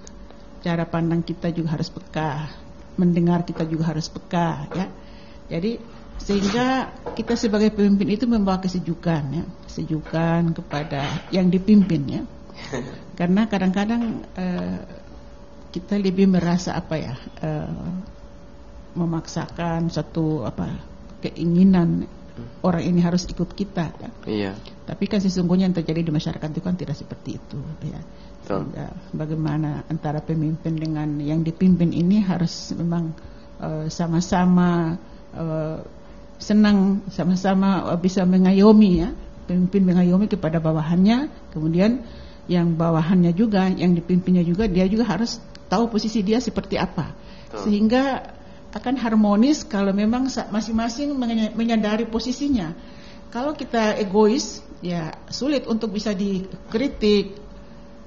cara pandang kita juga harus peka, mendengar kita juga harus peka ya. Jadi sehingga kita sebagai pemimpin itu membawa kesejukan ya, kesejukan kepada yang dipimpin ya. Karena kadang-kadang kita lebih merasa memaksakan satu keinginan orang ini harus ikut kita ya. Iya. Tapi kan sesungguhnya yang terjadi di masyarakat itu kan tidak seperti itu ya. Sehingga bagaimana antara pemimpin dengan yang dipimpin ini harus memang sama-sama senang, sama-sama bisa mengayomi ya, pemimpin mengayomi kepada bawahannya, kemudian yang bawahannya juga, yang dipimpinnya juga, dia juga harus tahu posisi dia seperti apa, sehingga akan harmonis kalau memang masing-masing menyadari posisinya. Kalau kita egois, ya sulit untuk bisa dikritik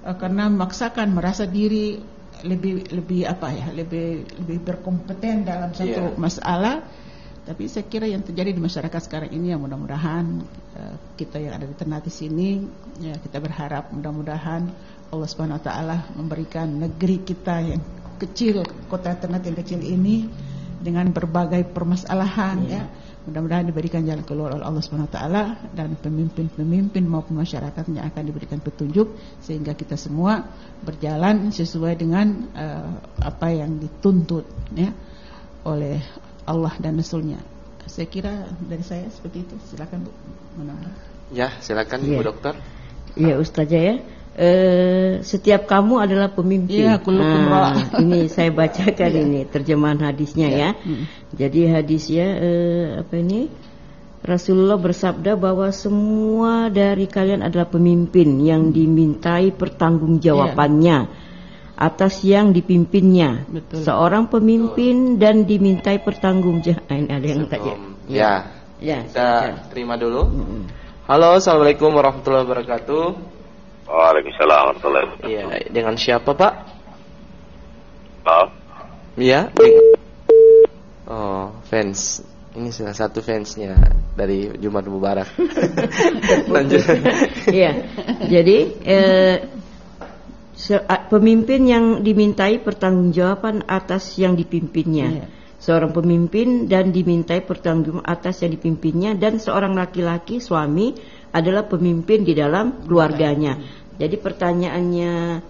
karena memaksakan merasa diri lebih berkompeten dalam satu masalah. Tapi saya kira yang terjadi di masyarakat sekarang ini, yang mudah-mudahan kita yang ada di Ternate sini ya, kita berharap mudah-mudahan Allah Subhanahu wa taala memberikan negeri kita yang kecil, kota Ternate yang kecil ini dengan berbagai permasalahan ya, mudah-mudahan diberikan jalan keluar oleh Allah Subhanahu wa taala, dan pemimpin-pemimpin maupun masyarakatnya akan diberikan petunjuk sehingga kita semua berjalan sesuai dengan apa yang dituntut ya oleh Allah dan Rasulnya. Saya kira dari saya seperti itu. Silakan Bu. Ya, silakan Ibu Dokter. Iya Ustazah ya. Setiap kamu adalah pemimpin. Ya, ini saya bacakan ini terjemahan hadisnya ya. Jadi hadisnya Rasulullah bersabda bahwa semua dari kalian adalah pemimpin yang dimintai pertanggungjawabannya atas yang dipimpinnya. Betul. Seorang pemimpin dan dimintai pertanggungjawaban. Ada yang tanya. Ya. Kita terima dulu. Halo, assalamualaikum warahmatullahi wabarakatuh. Waalaikumsalam warahmatullahi wabarakatuh. Iya, dengan siapa Pak? Maaf. Iya. Oh, fans. Ini salah satu fansnya dari Jumat Mubarak. Lanjut. Iya. Jadi pemimpin yang dimintai pertanggungjawaban atas yang dipimpinnya. Seorang pemimpin dan dimintai pertanggungjawaban atas yang dipimpinnya, dan seorang laki-laki suami adalah pemimpin di dalam keluarganya. Jadi pertanyaannya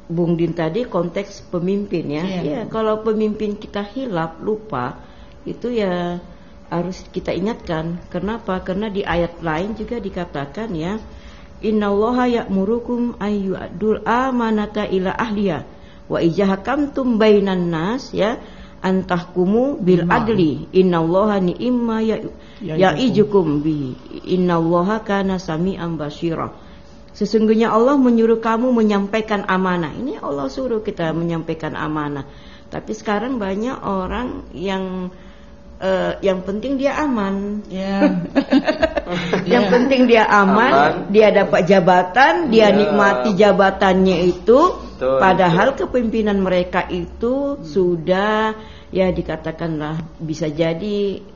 Bung Din tadi konteks pemimpin ya. Ya, kalau pemimpin kita hilaf, lupa, itu ya harus kita ingatkan. Kenapa? Karena di ayat lain juga dikatakan ya, innallaha ya'murukum ayyu'addul amanata ila ahliya wa ijahakamtum bainan nas ya antahkumu bil adli innallaha ni'imma ya'ijukum bi innallaha kana sami'an basira. Sesungguhnya Allah menyuruh kamu menyampaikan amanah. Ini Allah suruh kita menyampaikan amanah. Tapi sekarang banyak orang yang penting dia aman. Yang penting dia aman, dia dapat jabatan, dia nikmati jabatannya itu. Padahal kepemimpinan mereka itu sudah ya dikatakanlah bisa jadi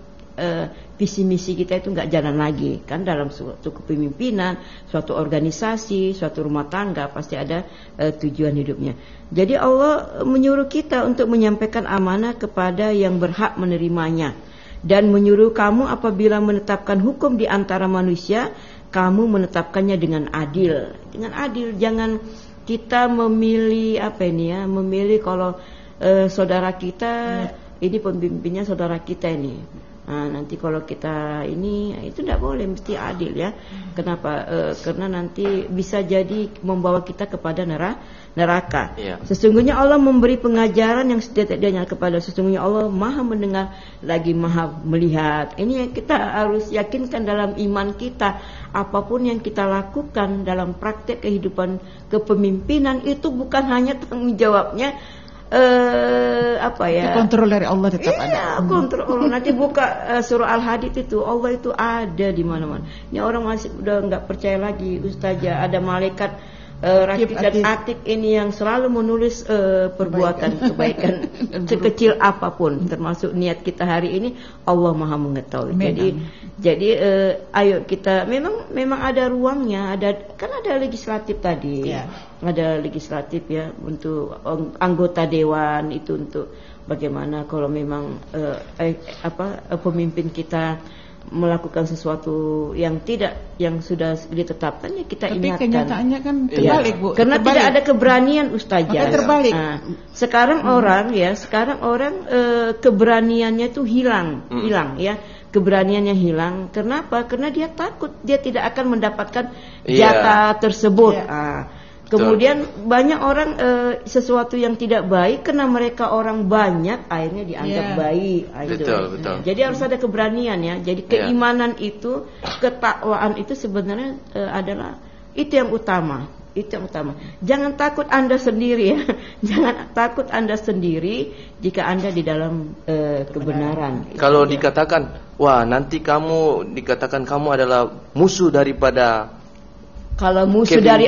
visi misi kita itu nggak jalan lagi kan. Dalam suatu kepemimpinan, suatu organisasi, suatu rumah tangga pasti ada tujuan hidupnya. Jadi Allah menyuruh kita untuk menyampaikan amanah kepada yang berhak menerimanya, dan menyuruh kamu apabila menetapkan hukum di antara manusia, kamu menetapkannya dengan adil. Dengan adil, jangan kita memilih memilih kalau saudara kita ini pemimpinnya saudara kita ini. Nah, nanti kalau kita ini itu tidak boleh, mesti adil ya. Kenapa? Karena nanti bisa jadi membawa kita kepada neraka. Sesungguhnya Allah memberi pengajaran yang setidak-tidaknya kepada sesungguhnya Allah Maha mendengar lagi Maha melihat. Ini yang kita harus yakinkan dalam iman kita. Apapun yang kita lakukan dalam praktek kehidupan kepemimpinan itu bukan hanya tanggung jawabnya kontrol dari Allah tetap ada. Kontrol. Nanti buka surah Al-Hadid itu, Allah itu ada di mana-mana. Ini orang masih udah nggak percaya lagi, Ustazah, ada malaikat Rakib dan Atik ini yang selalu menulis perbuatan kebaikan sekecil apapun, termasuk niat kita hari ini. Allah Maha mengetahui. Jadi ayo kita memang ada ruangnya, kan ada legislatif tadi. Ada legislatif ya untuk anggota dewan itu, untuk bagaimana kalau memang pemimpin kita melakukan sesuatu yang sudah ditetapkan, ya kita ingatkan. Tapi kenyataannya kan terbalik, Bu. Karena tidak ada keberanian, Ustazah. Terbalik. Sekarang orang keberaniannya itu hilang ya. Keberaniannya hilang. Kenapa? Karena dia takut dia tidak akan mendapatkan jatah tersebut. Kemudian banyak orang sesuatu yang tidak baik karena mereka orang banyak akhirnya dianggap baik. Betul. Jadi harus ada keberanian ya. Jadi keimanan itu, ketakwaan itu sebenarnya adalah itu yang utama. Jangan takut Anda sendiri ya. Jangan takut Anda sendiri jika Anda di dalam kebenaran. Kalau dikatakan, wah nanti dikatakan kamu adalah musuh daripada. Kalau musuh dari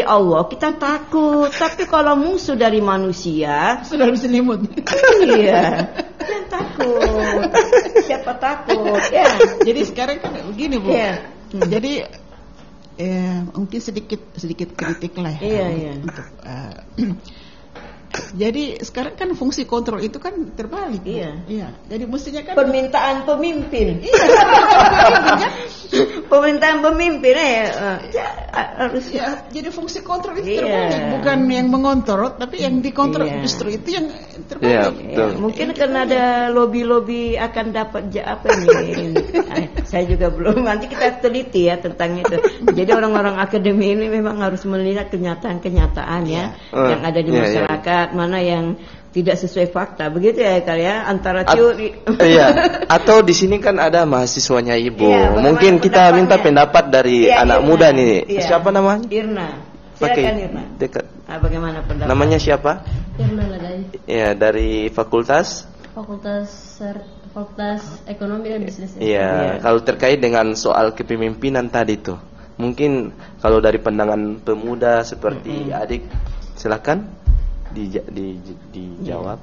Allah, kita takut. Tapi kalau musuh dari manusia, sudah selimut. Iya, jangan takut. Siapa takut? Ya. Jadi sekarang kan begini, Bu. Jadi mungkin sedikit kritik lah. Untuk jadi sekarang kan fungsi kontrol itu kan terbalik. Iya. Jadi mestinya kan permintaan pemimpin. Permintaan pemimpin harus jadi fungsi kontrol itu terbalik, bukan yang mengontrol, tapi yang dikontrol justru itu yang terbalik. Mungkin karena ada lobby akan dapat apa ini. Saya juga belum. Nanti kita teliti ya tentang itu. Jadi orang-orang akademi ini memang harus melihat kenyataan yang ada di masyarakat. Mana yang tidak sesuai fakta, begitu ya antara teori. Atau di sini kan ada mahasiswanya Ibu. Mungkin kita minta pendapat dari anak muda nih. Siapa namanya? pakai dekat. Bagaimana pendapat? Namanya siapa? Irna Ladai. Ya, dari Fakultas Ekonomi dan Bisnis. Iya, kalau terkait dengan soal kepemimpinan tadi tuh, mungkin kalau dari pandangan pemuda seperti adik, silakan dijawab.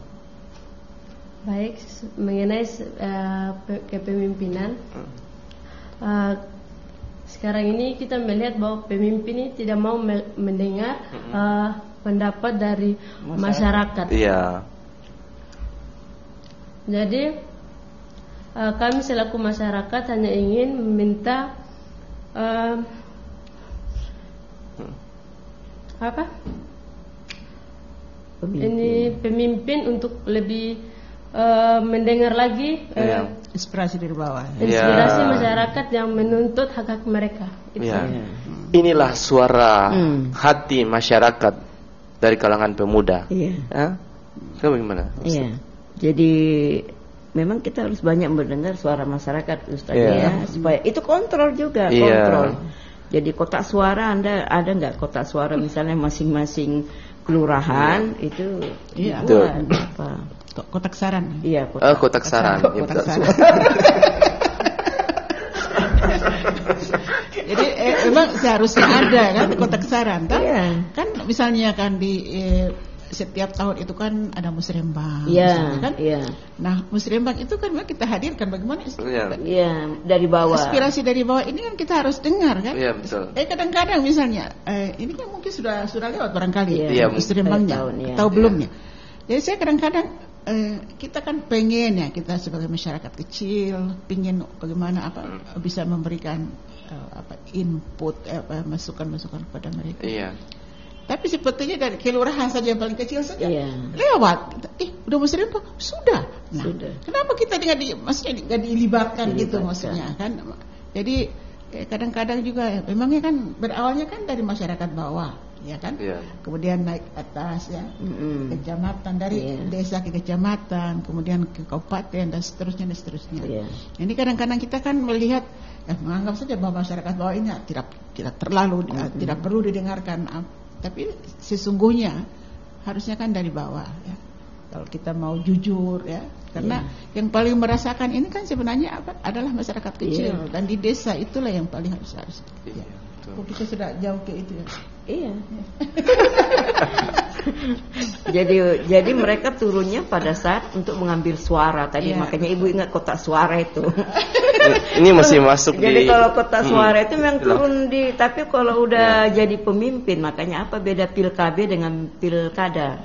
Baik, mengenai kepemimpinan, sekarang ini kita melihat bahwa pemimpin ini tidak mau mendengar pendapat dari masyarakat. Iya. Jadi kami selaku masyarakat hanya ingin meminta pemimpin untuk lebih mendengar lagi inspirasi dari bawah. Inspirasi masyarakat yang menuntut hak-hak mereka. Inilah suara hati masyarakat dari kalangan pemuda. Bagaimana? Iya. Jadi memang kita harus banyak mendengar suara masyarakat, Ustaz, ya, supaya itu kontrol juga, kontrol. Jadi kotak suara, Anda ada nggak kotak suara misalnya masing-masing kelurahan itu dibuat apa? Kotak saran. Iya, kotak saran. Kotak saran. Jadi memang seharusnya ada kan kotak saran, kan? Kan misalnya kan di setiap tahun itu kan ada musrembang, kan? Nah, musrembang itu kan memang kita hadirkan bagaimana? Dari bawah. Aspirasi dari bawah ini kan kita harus dengar, kan? Iya, betul. Kadang-kadang misalnya ini kan mungkin sudah lewat barangkali musrembangnya atau ya. belumnya. Jadi saya kadang-kadang kita kan pengen ya, kita sebagai masyarakat kecil pengen bagaimana bisa memberikan input masukan-masukan kepada mereka. Iya. Tapi sepertinya dari kelurahan saja yang paling kecil saja lewat. Udah musrembang sudah. Nah, kenapa kita maksudnya nggak dilibatkan gitu maksudnya kan? Jadi kadang-kadang juga memangnya kan berawalnya kan dari masyarakat bawah, ya kan? Kemudian naik atas ya, kecamatan, dari desa ke kecamatan, kemudian ke kabupaten dan seterusnya. Ini kadang-kadang kita kan melihat menganggap saja bahwa masyarakat bawah ini tidak terlalu tidak perlu didengarkan. Tapi sesungguhnya harusnya kan dari bawah ya. Kalau kita mau jujur ya, karena yang paling merasakan ini kan sebenarnya adalah masyarakat kecil dan di desa itulah yang paling harus. Kita sudah jauh ke itu ya. Iya. Jadi mereka turunnya pada saat untuk mengambil suara tadi, makanya Ibu ingat kotak suara itu. Ini masih masuk. Jadi kalau kotak suara itu memang turun tapi kalau udah jadi pemimpin, makanya apa beda PIL-KB dengan pilkada?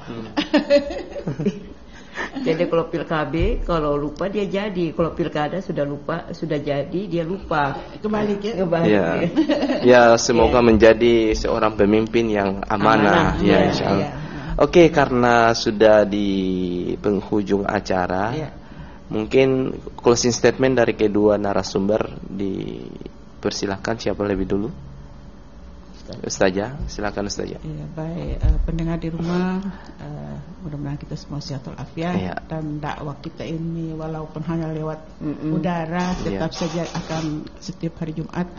Jadi kalau PIL-KB kalau lupa dia jadi, kalau pilkada sudah jadi dia lupa. Kebalik ya. Ya, semoga menjadi seorang pemimpin yang amanah ya, insyaallah. Oke, karena sudah di penghujung acara, mungkin closing statement dari kedua narasumber dipersilahkan, siapa lebih dulu? Ustazah, silakan Ustazah. Iya, baik, pendengar di rumah, mudah-mudahan kita semua sehat walafiat dan dakwah kita ini walaupun hanya lewat udara tetap saja akan setiap hari Jumat.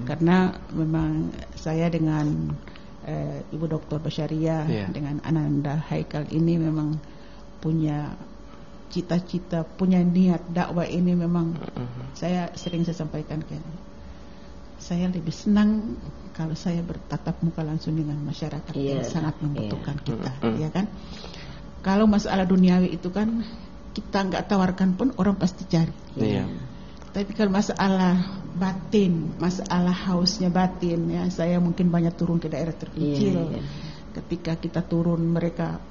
Karena memang saya dengan Ibu Dr. Basyariah dengan Ananda Haikal ini memang punya cita-cita, punya niat dakwah ini memang saya sampaikan ke saya lebih senang kalau saya bertatap muka langsung dengan masyarakat yang sangat membutuhkan kita, ya kan? Kalau masalah duniawi itu kan kita nggak tawarkan pun orang pasti cari. Tapi kalau masalah batin, masalah hausnya batin, ya saya mungkin banyak turun ke daerah terpencil. Ketika kita turun mereka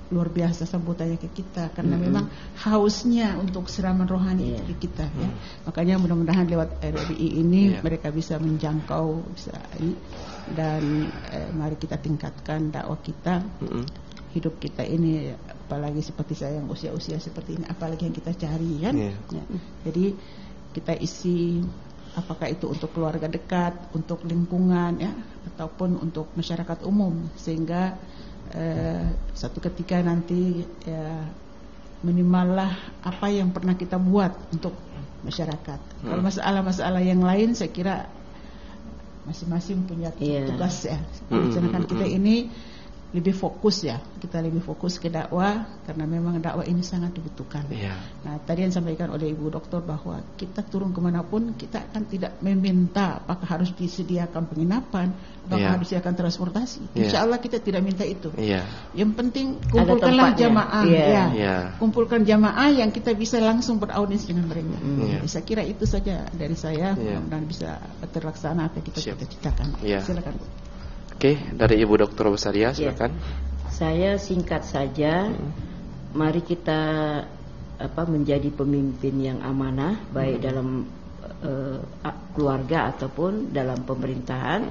luar biasa sambutannya ke kita karena memang hausnya untuk siraman rohani ke kita ya. Makanya mudah-mudahan lewat RRI ini mereka bisa menjangkau dan mari kita tingkatkan dakwah kita. Hidup kita ini apalagi seperti saya yang usia-usia seperti ini, apalagi yang kita cari kan. Jadi kita isi apakah itu untuk keluarga dekat, untuk lingkungan ya, ataupun untuk masyarakat umum sehingga satu ketika nanti minimallah apa yang pernah kita buat untuk masyarakat. Kalau masalah-masalah yang lain saya kira masing-masing punya tugas ya. Sedangkan kita ini lebih fokus ya, kita lebih fokus ke dakwah karena memang dakwah ini sangat dibutuhkan. Nah tadi yang disampaikan oleh Ibu Doktor bahwa kita turun kemanapun kita akan tidak meminta apakah harus disediakan penginapan, apakah harus disediakan transportasi. Insya Allah kita tidak minta itu. Yang penting kumpulkanlah jamaah, kumpulkan jamaah yang kita bisa langsung beraudiens dengan mereka. Saya kira itu saja dari saya, dan bisa terlaksana apa yang kita cita-citakan. Silakan Bu. Oke, dari Ibu Dr. Basaria, silakan. Saya singkat saja, mari kita menjadi pemimpin yang amanah, baik dalam keluarga ataupun dalam pemerintahan.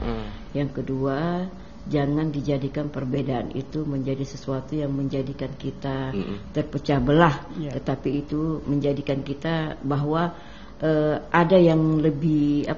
Yang kedua, jangan dijadikan perbedaan itu menjadi sesuatu yang menjadikan kita terpecah belah, tetapi itu menjadikan kita bahwa ada yang lebih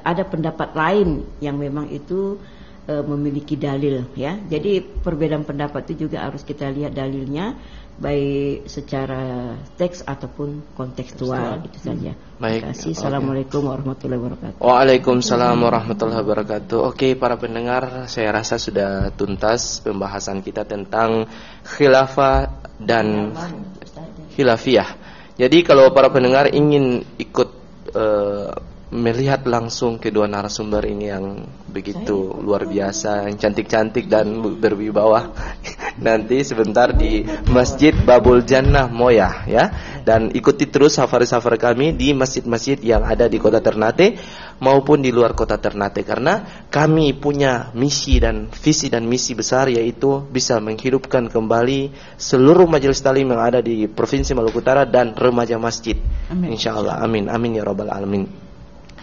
ada pendapat lain yang memang itu memiliki dalil ya. Jadi perbedaan pendapat itu juga harus kita lihat dalilnya, baik secara teks ataupun kontekstual. Itu saja. Terima kasih. Assalamualaikum warahmatullahi wabarakatuh. Waalaikumsalam warahmatullahi wabarakatuh. Oke, para pendengar, saya rasa sudah tuntas pembahasan kita tentang khilafah dan khilafiyah. Jadi kalau para pendengar ingin ikut melihat langsung kedua narasumber ini yang begitu luar biasa, yang cantik-cantik dan berwibawa, nanti sebentar di Masjid Babul Jannah Moyah ya. Dan ikuti terus safari-safari kami di masjid-masjid yang ada di Kota Ternate maupun di luar Kota Ternate, karena kami punya misi dan visi dan misi besar, yaitu bisa menghidupkan kembali seluruh majelis taklim yang ada di Provinsi Maluku Utara dan remaja masjid. Insyaallah. Amin. Amin ya rabbal alamin.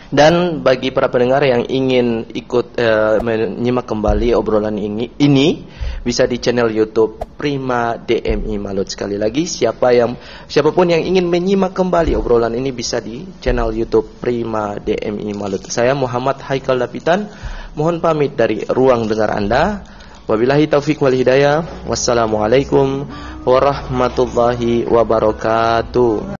Dan bagi para pendengar yang ingin ikut menyimak kembali obrolan ini bisa di channel YouTube Prima DMI Malut. Sekali lagi, siapapun yang ingin menyimak kembali obrolan ini bisa di channel YouTube Prima DMI Malut. Saya Muhammad Haikal Dapitan, mohon pamit dari ruang dengar Anda. Wabillahi taufik wal hidayah. Wassalamualaikum warahmatullahi wabarakatuh.